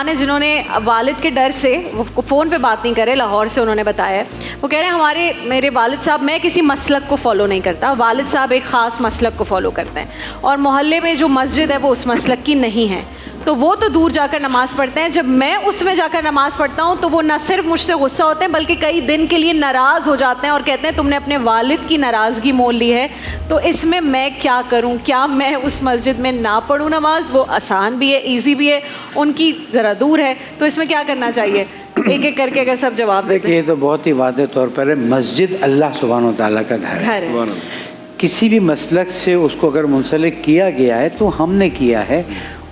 نوجوان ہیں جنہوں نے والد کے ڈر سے وہ فون پہ بات نہیں کرے, لاہور سے انہوں نے بتایا ہے. وہ کہہ رہے ہیں میرے والد صاحب, میں کسی مسلک کو فالو نہیں کرتا, والد صاحب ایک خاص مسلک کو فالو کرتے ہیں, اور محلے میں جو مسجد ہے وہ اس مسلک کی نہیں ہے, تو وہ تو دور جا کر نماز پڑھتے ہیں. جب میں اس میں جا کر نماز پڑھتا ہوں تو وہ نہ صرف مجھ سے غصہ ہوتے ہیں بلکہ کئی دن کے لیے ناراض ہو جاتے ہیں اور کہتے ہیں تم نے اپنے والد کی ناراضگی مول لی ہے, تو اس میں کیا کروں؟ کیا میں اس مسجد میں نہ پڑھوں نماز؟ وہ آسان بھی ہے, ایزی بھی ہے, ان کی ذرا دور ہے, تو اس میں کیا کرنا چاہیے؟ ایک ایک کر کے اگر سب جواب دیں. دیکھیے, یہ تو بہت ہی واضح طور پر ہے, مسجد اللہ سبحانہ و تعالیٰ کا گھر ہے. کسی بھی مسلک سے اس کو اگر منسلک کیا گیا ہے تو ہم نے کیا ہے,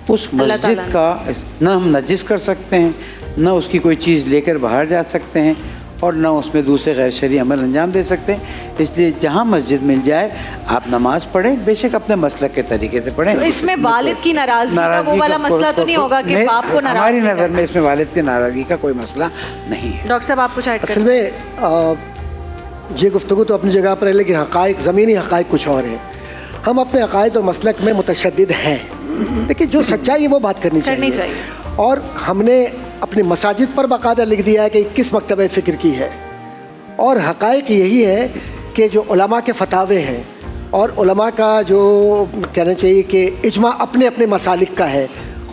اس مسجد کا نہ ہم نجس کر سکتے ہیں, نہ اس کی کوئی چیز لے کر باہر جا سکتے ہیں, اور نہ اس میں دوسرے غیر شرعی عمل انجام دے سکتے ہیں. اس لیے جہاں مسجد مل جائے آپ نماز پڑھیں, بے شک اپنے مسلک کے طریقے سے پڑھیں. اس میں والد کی ناراضگی کا وہ والا مسئلہ تو نہیں ہوگا کہ باپ کو ناراض؟ ہماری نظر میں اس میں والد کی ناراضگی کا کوئی مسئلہ نہیں ہے. ڈاکٹر صاحب آپ کچھ ایڈ کریں. اصل میں یہ گفتگو تو اپنی جگہ پر ہے, لیکن حقائق, زمینی حقائق کچھ اور ہیں. ہم اپنے عقائد اور مسلک میں متشدد ہیں, لیکن جو سچائی ہے وہ بات کرنی چاہیے. اور ہم نے اپنی مساجد پر باقاعدہ لکھ دیا ہے کہ کس مکتبہ فکر کی ہے, اور حقائق یہی ہے کہ جو علماء کے فتاوے ہیں اور علماء کا جو کہنا چاہیے کہ اجماع اپنے اپنے مسالک کا ہے,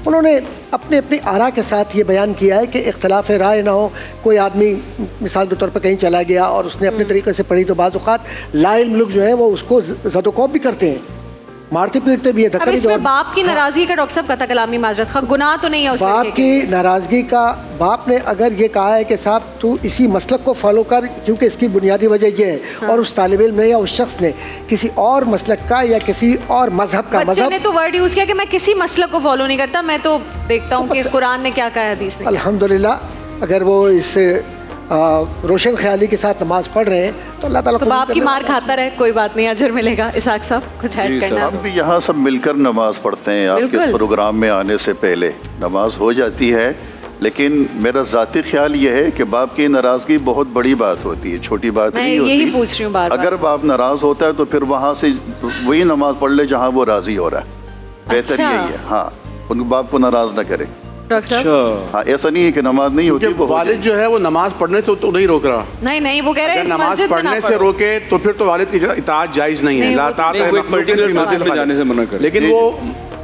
انہوں نے اپنے اپنی آراء کے ساتھ یہ بیان کیا ہے کہ اختلاف رائے نہ ہو. کوئی آدمی مثال کے طور پر کہیں چلا گیا اور اس نے اپنے طریقے سے پڑھی, تو بعض اوقات لا علم لوگ جو ہیں وہ اس کو زد و کوب بھی کرتے ہیں, مارتے پیٹتے بھی ہیں. اب اس میں باپ کی ناراضگی کا ڈاکٹر صاحب قطع کلامی معذرت, گناہ تو نہیں ہے اس باپ کی ناراضگی کا؟ باپ نے اگر یہ کہا ہے کہ صاحب تو اسی مسلک کو فالو کر, کیونکہ اس کی بنیادی وجہ یہ ہے, اور اس طالب علم نے یا اس شخص نے کسی اور مسلک کا یا کسی اور مذہب کا, بچے نے تو ورڈ یوز کیا کہ میں کسی مسلک کو فالو نہیں کرتا, میں تو دیکھتا ہوں کہ قرآن نے کیا کہا, حدیث نے. الحمدللہ اگر وہ اس روشن خیالی کے ساتھ نماز پڑھ رہے ہیں تو اللہ تعالیٰ تو باپ کی مار کھاتا رہے, کوئی بات نہیں, اجر ملے گا. اسحاق صاحب کچھ ایڈ کرنا ہے؟ ہم بھی یہاں سب مل کر نماز پڑھتے ہیں. آپ کے اس پروگرام میں آنے سے پہلے نماز ہو جاتی ہے, لیکن میرا ذاتی خیال یہ ہے کہ باپ کی ناراضگی بہت بڑی بات ہوتی ہے, چھوٹی بات نہیں ہوتی. یہی پوچھ رہی ہوں بار بار. اگر باپ ناراض ہوتا ہے تو پھر وہاں سے وہی نماز پڑھ لے جہاں وہ راضی ہو رہا ہے, بہتر یہی ہے. ہاں, ان باپ کو ناراض نہ کرے. ہاں, ایسا نہیں ہے کہ نماز نہیں ہوتی. والد جو ہے وہ نماز پڑھنے سے تو نہیں روک رہا. نہیں, وہ کہہ رہے ہیں نماز پڑھنے سے روکے تو پھر تو والد کی اطاعت جائز نہیں ہے. لا طاعت مسجد میں جانے سے منع کرے. لیکن وہ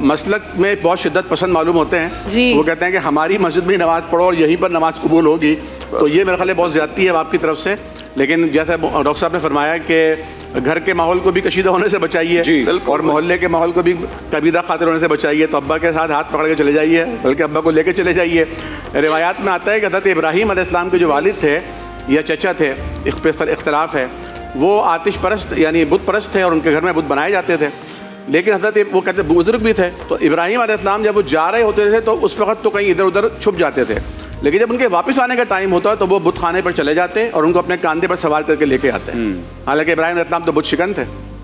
مسلک میں بہت شدت پسند معلوم ہوتے ہیں. وہ کہتے ہیں کہ ہماری مسجد میں نماز پڑھو اور یہیں پر نماز قبول ہوگی, تو یہ میرے خیال بہت زیادتی ہے آپ کی طرف سے. لیکن جیسے ڈاکٹر صاحب نے فرمایا کہ گھر کے ماحول کو بھی کشیدہ ہونے سے بچائیے, اور محلے کے ماحول کو بھی کبیدہ خاطر ہونے سے بچائیے. تو ابا کے ساتھ ہاتھ پکڑ کے چلے جائیے, بلکہ ابا کو لے کے چلے جائیے. روایات میں آتا ہے کہ حضرت ابراہیم علیہ السلام کے جو والد تھے یا چچا تھے, اختلاف ہے, وہ آتش پرست یعنی بت پرست تھے, اور ان کے گھر میں بت بنائے جاتے تھے. لیکن حضرت وہ کہتے بزرگ بھی تھے, تو ابراہیم علیہ السلام جب وہ جا رہے ہوتے تھے تو اس وقت تو کہیں ادھر ادھر چھپ جاتے تھے, لیکن جب ان کے واپس آنے کا ٹائم ہوتا ہے تو وہ بت خانے پر چلے جاتے اور ان کو اپنے کاندھے پر سوار کر کے لے کے آتے ہیں. حالانکہ ابراہیم علیہ السلام تو بت شکن تھے.